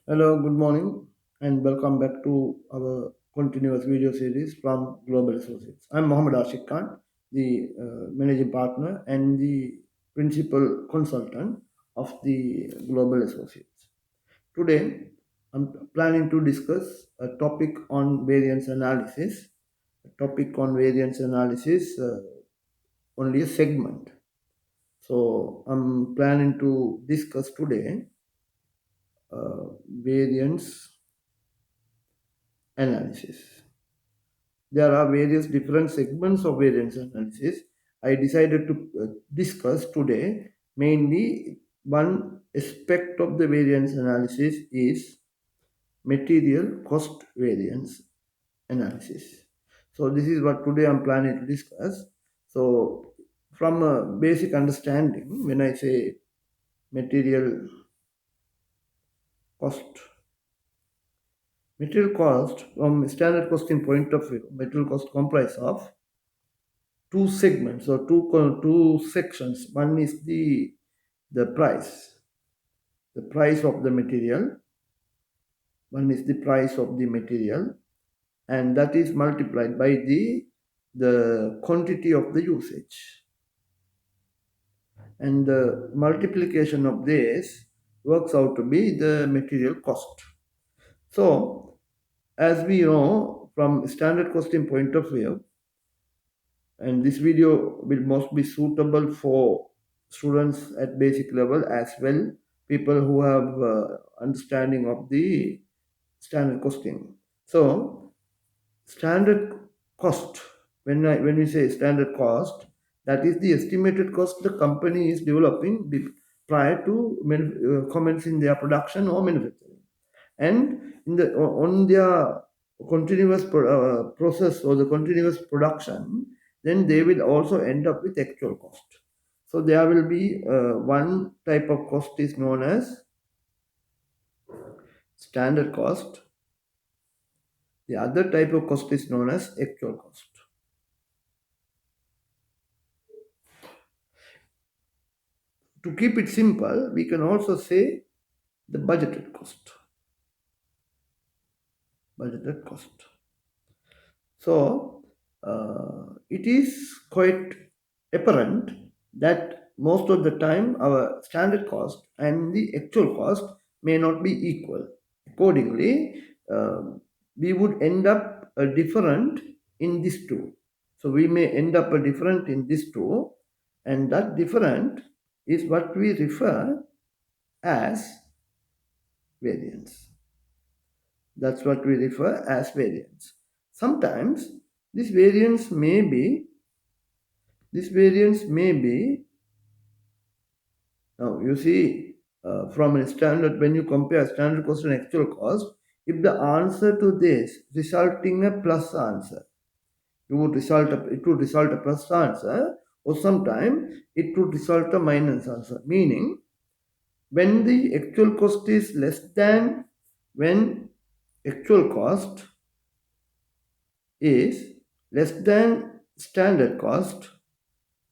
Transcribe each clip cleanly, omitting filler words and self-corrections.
Hello, good morning, and welcome back to our continuous video series from Global Associates. I'm Mohammed Ashik Khan, the managing partner and the principal consultant of the Global Associates. Today, I'm planning to discuss a topic on variance analysis. A topic on variance analysis, only a segment. So, I'm planning to discuss today variance analysis. There are various different segments of variance analysis. I decided to discuss today mainly one aspect of the variance analysis is material cost variance analysis. So this is what today I'm planning to discuss. So from a basic understanding, when I say material cost, material cost from standard costing point of view, material cost comprise of two segments or two sections. One is the price of the material. One is the price of the material, and that is multiplied by the quantity of the usage. And the multiplication of this works out to be the material cost. So, as we know from standard costing point of view, and this video will most be suitable for students at basic level as well, people who have understanding of the standard costing. So standard cost, when we say standard cost, that is the estimated cost the company is developing prior to commencing their production or manufacturing, and in the on their continuous process or the continuous production, then they will also end up with actual cost. So there will be one type of cost is known as standard cost. The other type of cost is known as actual cost. To keep it simple, we can also say the budgeted cost. Budgeted cost. So it is quite apparent that most of the time our standard cost and the actual cost may not be equal. Accordingly, we would end up different in these two. So we may end up different in these two, and that different is what we refer as variance. That's what we refer as variance. Sometimes this variance may be now you see from a standard, when you compare standard cost and actual cost, if the answer to this resulting a plus answer, it would result a plus answer, or sometime it would result a minus answer, meaning when the actual cost is less than when actual cost is less than standard cost,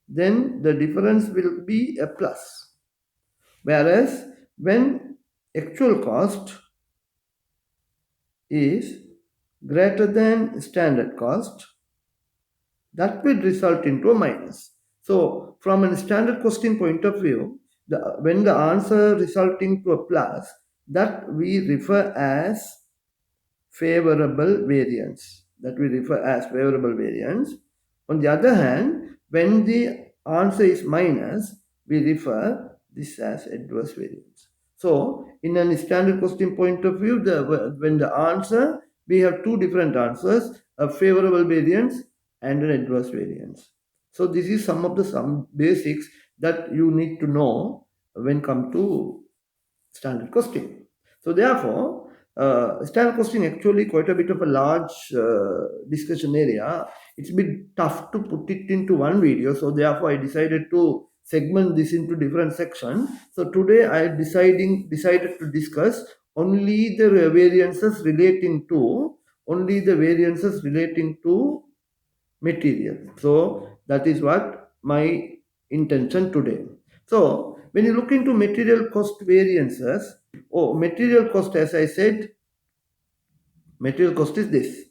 then the difference will be a plus. Whereas when actual cost is greater than standard cost, that will result into a minus. So from a standard costing point of view, when the answer resulting to a plus, that we refer as favorable variance. On the other hand, when the answer is minus, we refer this as adverse variance. So, in a standard costing point of view, when the answer, we have two different answers, a favorable variance and an adverse variance. So, this is some basics that you need to know when come to standard costing. So, therefore, standard costing actually quite a bit of a large discussion area. It's a bit tough to put it into one video, so therefore I decided to segment this into different sections. So today I decided to discuss only the variances relating to material. So that is what my intention today. So when you look into material cost variances, Oh, material cost, as I said, material cost is this.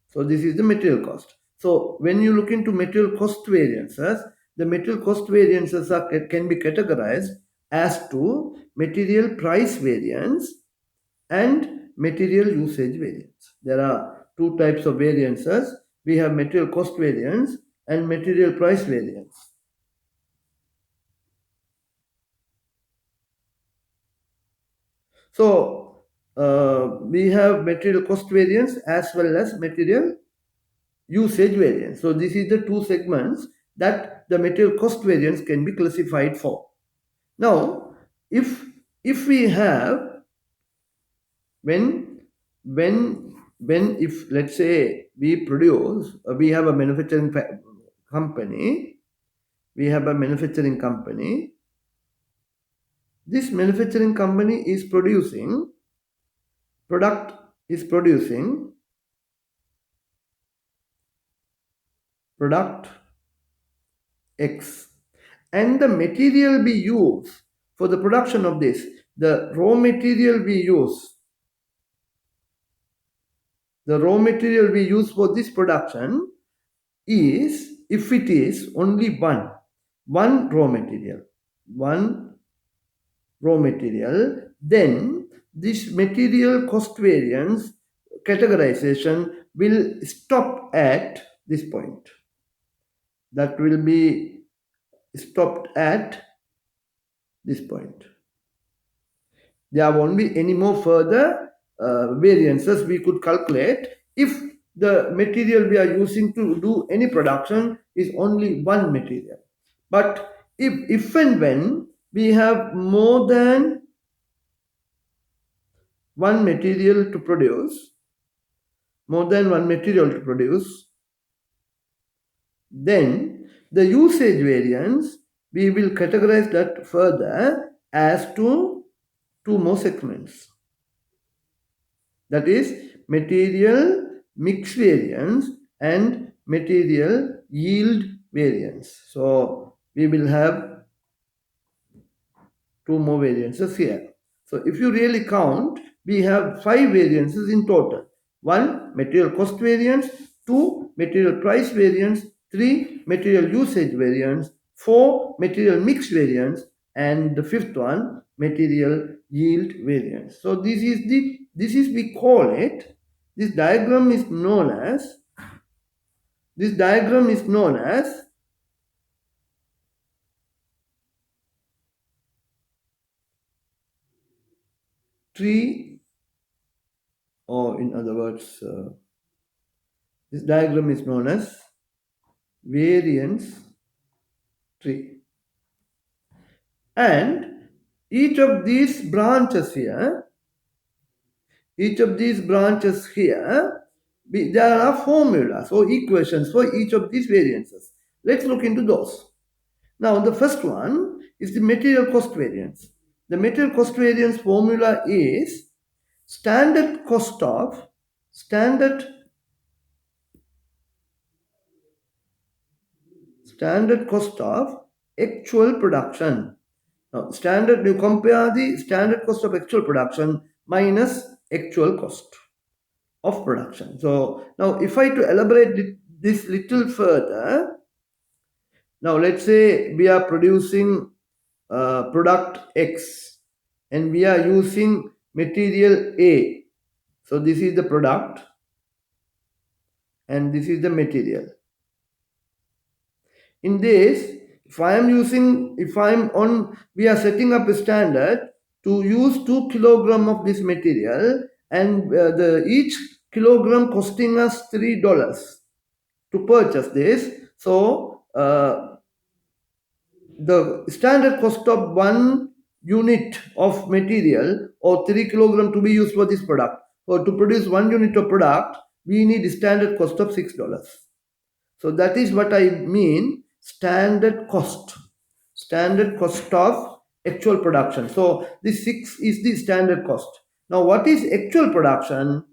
So this is the material cost. So when you look into material cost variances, the material cost variances can be categorized as to material price variance and material usage variance. There are two types of variances. We have material cost variance and material price variance. So we have material cost variance as well as material usage variance. So this is the two segments that the material cost variance can be classified for. Now, if we have when if let's say we produce, we have a manufacturing company, we have a manufacturing company. This manufacturing company is producing product X, and the material we use for the production of this, the raw material we use for this production is, if it is only one raw material, then this material cost variance categorization will stop at this point. That will be stopped at this point. There won't be any more further variances we could calculate if the material we are using to do any production is only one material. But if and when we have more than one material to produce, then the usage variance, we will categorize that further as to two more segments. That is material mix variance and material yield variance. So we will have two more variances here. So if you really count, we have 5 variances in total. 1 material cost variance, 2 material price variance, 3 material usage variance, 4 material mix variance, and the fifth one material yield variance. So this is we call it, this diagram is known as tree, or in other words, this diagram is known as variance tree. And each of these branches here, there are formulas or equations for each of these variances. Let's look into those. Now, the first one is the material cost variance. The material cost variance formula is standard cost of actual production. Now, you compare the standard cost of actual production minus actual cost of production. So now if I to elaborate this little further, now let's say we are producing product X and we are using material A. So this is the product and this is the material. In this, we are setting up a standard to use 2 kilogram of this material, and each kilogram costing us $3 to purchase this. So the standard cost of 1 unit of material or 3 kilogram to be used for this product, or to produce 1 unit of product, we need a standard cost of $6. So that is what I mean, standard cost of actual production. So this 6 is the standard cost. Now what is actual production?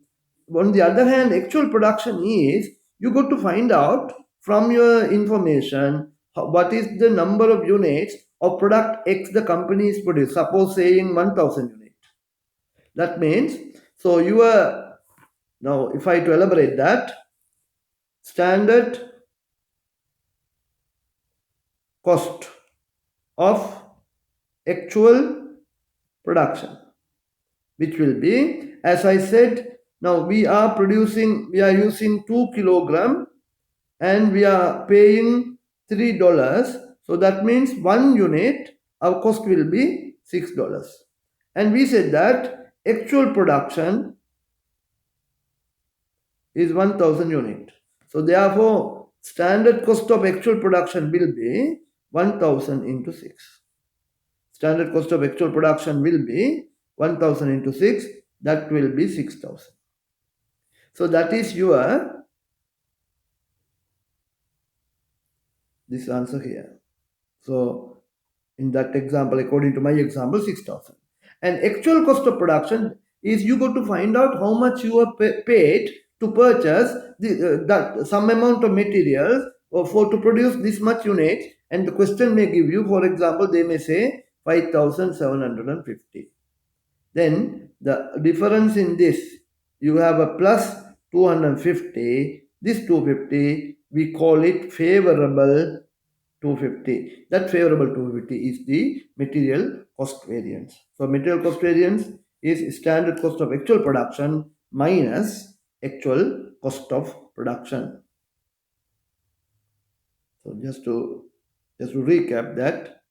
On the other hand, actual production is, you got to find out from your information what is the number of units of product X the company is produced. Suppose saying 1000 units. That means, so now if I to elaborate that, standard cost of actual production, which will be, as I said, now we are using 2 kilogram and we are paying $3. So that means 1 unit, our cost will be $6. And we said that actual production is 1000 unit. So therefore, standard cost of actual production will be 1000 into 6. Standard cost of actual production will be 1000 into 6, that will be 6000. So that is your this answer here. So in that example, according to my example, 6000. And actual cost of production is you got to find out how much you are paid to purchase that some amount of materials or for to produce this much unit. And the question may give you, for example, they may say 5750. Then the difference in this, you have a plus 250. This 250, we call it favorable 250. That favorable 250 is the material cost variance. So material cost variance is standard cost of actual production minus actual cost of production. So just to recap that,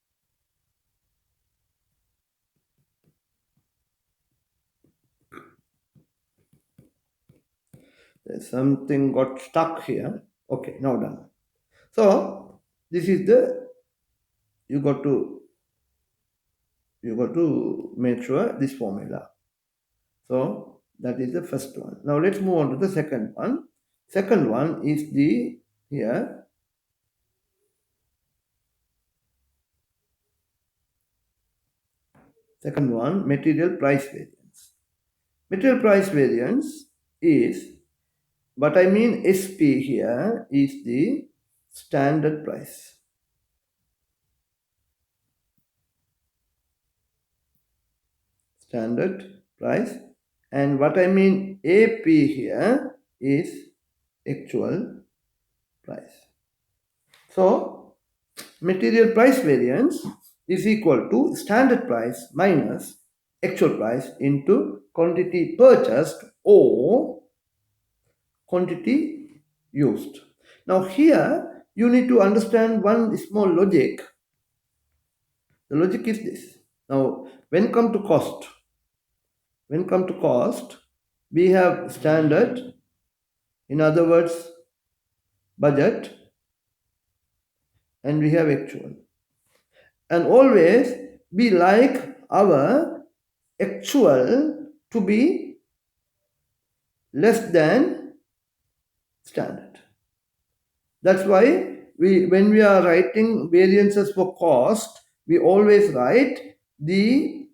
there's something got stuck here. Okay, now done. So this is the, you got to make sure this formula. So that is the first one. Now let's move on to the second one. Second one is the here. Second one, material price variance. Material price variance is, what I mean SP here is the standard price. Standard price. And what I mean AP here is actual price. So material price variance is equal to standard price minus actual price into quantity purchased or quantity used. Now here you need to understand one small logic. The logic is this. Now when come to cost, we have standard, in other words budget, and we have actual. And always we like our actual to be less than standard. That's why when we are writing variances for cost, we always write the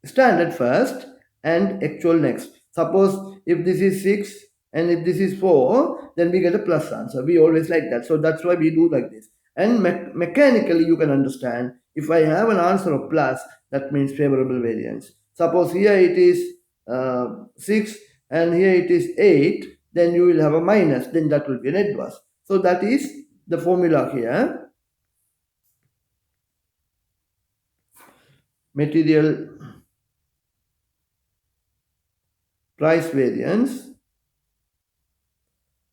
standard first and actual next. Suppose if this is 6 and if this is 4, then we get a plus answer. We always like that. So that's why we do like this. And mechanically you can understand, if I have an answer of plus, that means favorable variance. Suppose here it is 6 and here it is 8, then you will have a minus, then that will be an adverse. So that is the formula here. Material price variance.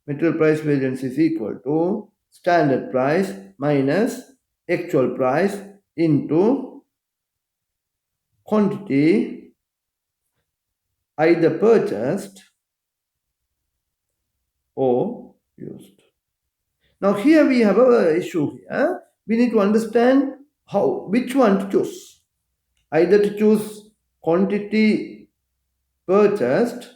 Material price variance is equal to standard price minus actual price into quantity either purchased or used. Now here we have an issue here. We need to understand which one to choose. Either to choose quantity purchased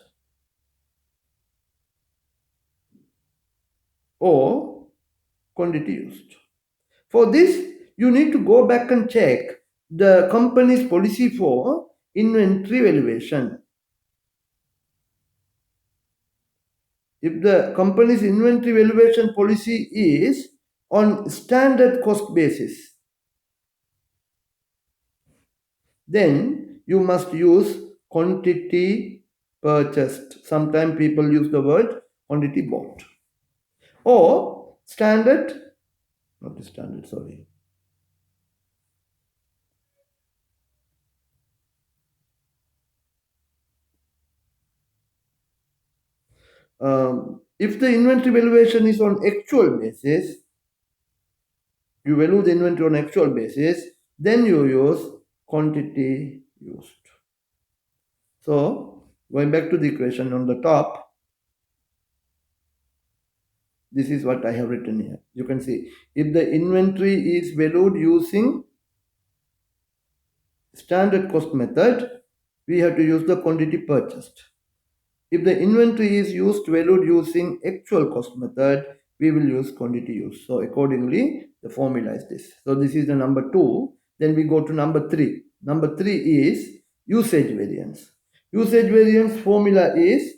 or quantity used. For this, you need to go back and check the company's policy for inventory valuation. If the company's inventory valuation policy is on standard cost basis, then you must use quantity purchased. Sometimes people use the word quantity bought. Or standard, not standard, sorry. If the inventory valuation is on actual basis, you value the inventory on actual basis, then you use quantity used. So, going back to the equation on the top, this is what I have written here. You can see, if the inventory is valued using standard cost method, we have to use the quantity purchased. If the inventory is valued using actual cost method, we will use quantity used. So accordingly, the formula is this. So this is the number 2. Then we go to number 3. Number 3 is usage variance. Usage variance formula is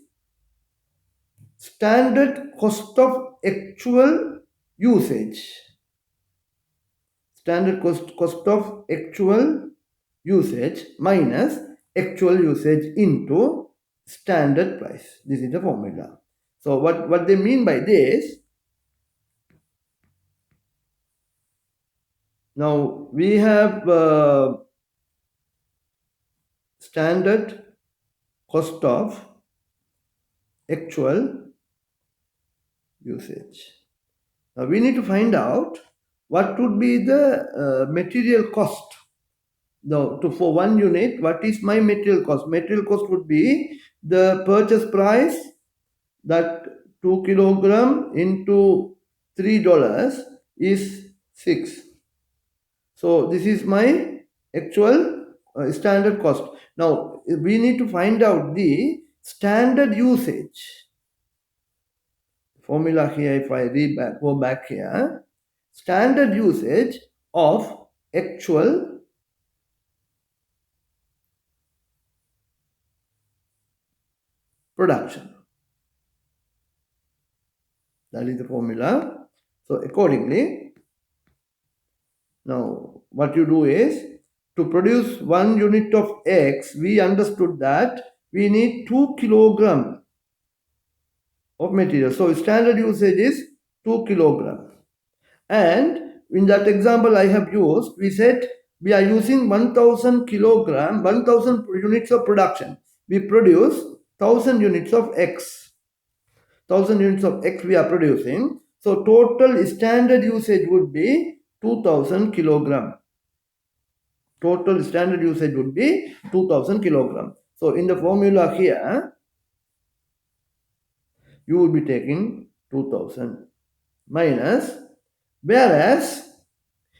standard cost of actual usage. Standard cost of actual usage minus actual usage into standard price. This is the formula. So what they mean by this, now we have standard cost of actual usage. Now we need to find out what would be the material cost. Now, for 1 unit, what is my material cost? Material cost would be the purchase price, that 2 kilogram into $3 is 6. So this is my actual standard cost. Now we need to find out the standard usage. Formula here, if I go back here, standard usage of actual production. That is the formula. So accordingly, now what you do is, to produce 1 unit of X, we understood that we need 2 kilogram of material. So standard usage is 2 kilogram. And in that example I have used, we said we are using 1000 kilogram, 1000 units of production. We produce 1000 units of X. 1000 units of X we are producing. So total standard usage would be 2000 kilogram. Total standard usage would be 2000 kilogram. So in the formula here, you will be taking 2000 minus, whereas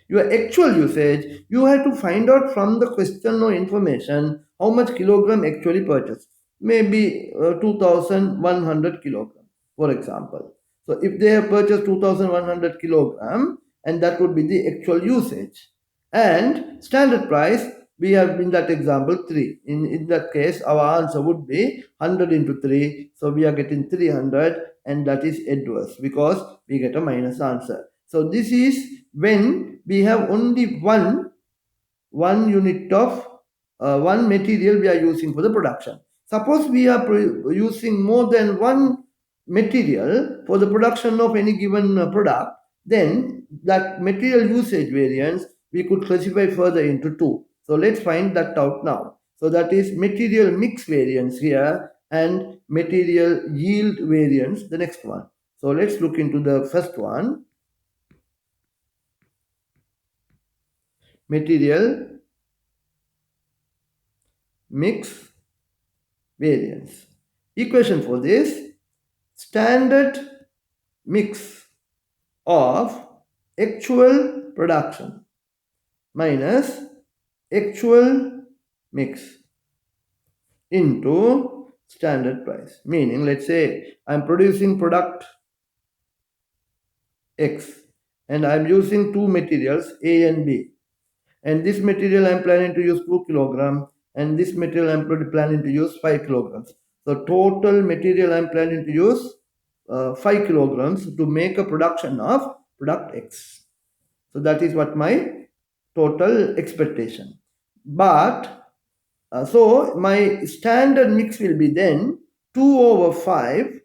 your actual usage, you have to find out from the question or information how much kilogram actually purchased. Maybe 2100 kilogram, for example. So if they have purchased 2100 kilogram, and that would be the actual usage. And standard price, we have in that example 3. In that case, our answer would be 100 into 3. So we are getting 300, and that is adverse because we get a minus answer. So this is when we have only one unit of one material we are using for the production. Suppose we are using more than one material for the production of any given product, then that material usage variance we could classify further into 2. So let's find that out now. So that is material mix variance here and material yield variance, the next one. So let's look into the first one. Material mix variance. Equation for this: standard mix of actual production minus actual mix into standard price. Meaning, let's say I'm producing product X and I'm using 2 materials A and B. And this material I'm planning to use 2 kilogram, and this material I'm planning to use 5 kilograms. So total material I'm planning to use 5 kilograms to make a production of product X. So that is what my total expectation. But So my standard mix will be then 2 over 5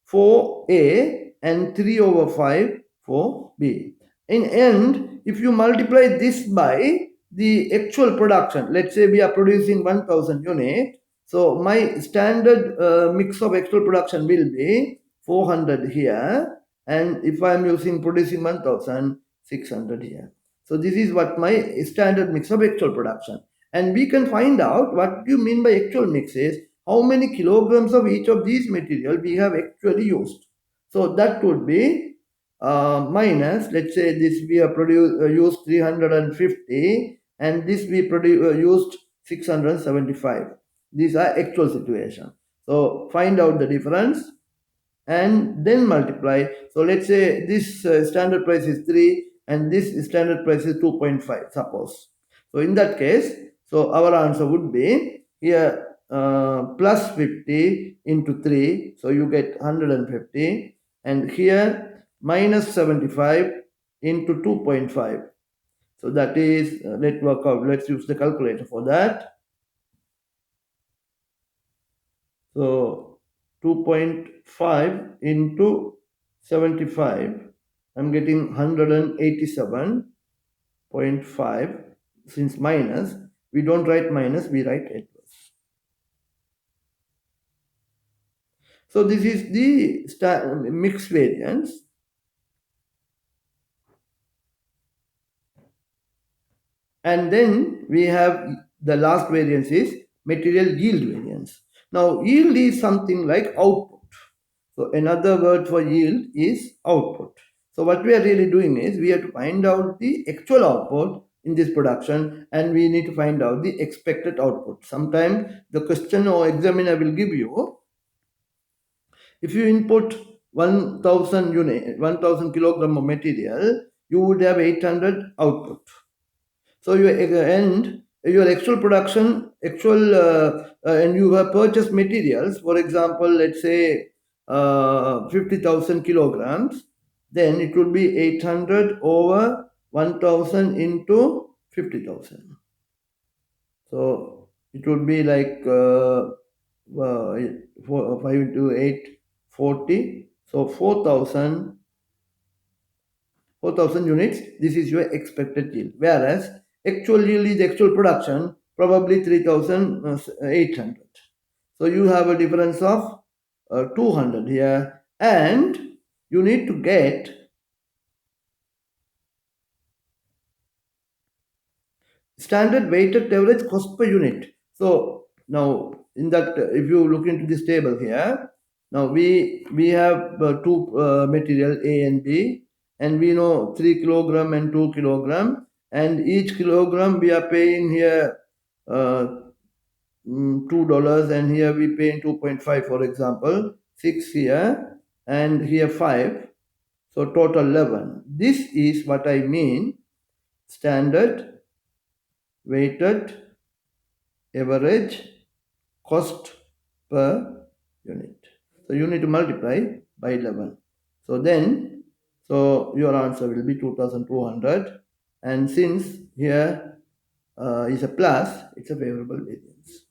for A and 3 over 5 for B. In end, if you multiply this by the actual production, let's say we are producing 1000 units, so my standard mix of actual production will be 400 here, and if I am using producing 1600 here. So this is what my standard mix of actual production. And we can find out what you mean by actual mix is how many kilograms of each of these material we have actually used. So that would be minus, let's say this we have used 350 and this we used 675. These are actual situation. So find out the difference and then multiply. So let's say this standard price is 3 and this standard price is 2.5 suppose. So in that case, so our answer would be here plus 50 into 3, so you get 150, and here minus 75 into 2.5. So that is, let's work out, let's use the calculator for that. So 2.5 into 75, I'm getting 187.5. Since minus, we don't write minus, we write 8 plus. So this is the mixed variance. And then we have the last variance is material yield variance. Now yield is something like output. So another word for yield is output. So what we are really doing is we have to find out the actual output in this production and we need to find out the expected output. Sometimes the question or examiner will give you, if you input 1000 unit, 1000 kilogram of material, you would have 800 output. So your actual production, and you have purchased materials, for example, let's say 50,000 kilograms, then it would be 800 over 1000 into 50,000. So it would be like 5 into 8, 40. So 4,000 units, this is your expected yield. Whereas actual yield is actual production, probably 3,800. So you have a difference of 200 here, and you need to get standard weighted average cost per unit. So now in that, if you look into this table here, now we have two material A and B, and we know 3 kilogram and 2 kilogram, and each kilogram we are paying here $2, and here we pay 2.5, for example, 6 here and here 5, so total 11. This is what I mean standard weighted average cost per unit. So you need to multiply by 11. So then, so your answer will be 2200, and since here is a plus, it's a favorable variance.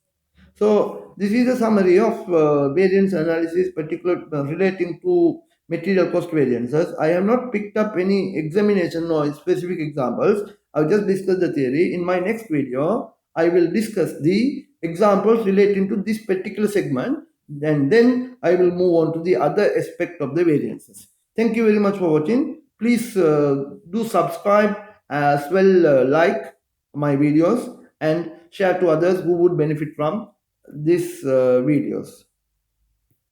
So this is a summary of variance analysis, particular relating to material cost variances. I have not picked up any examination or specific examples. I've just discussed the theory. In my next video, I will discuss the examples relating to this particular segment, and then I will move on to the other aspect of the variances. Thank you very much for watching. Please do subscribe as well, like my videos and share to others who would benefit from these videos.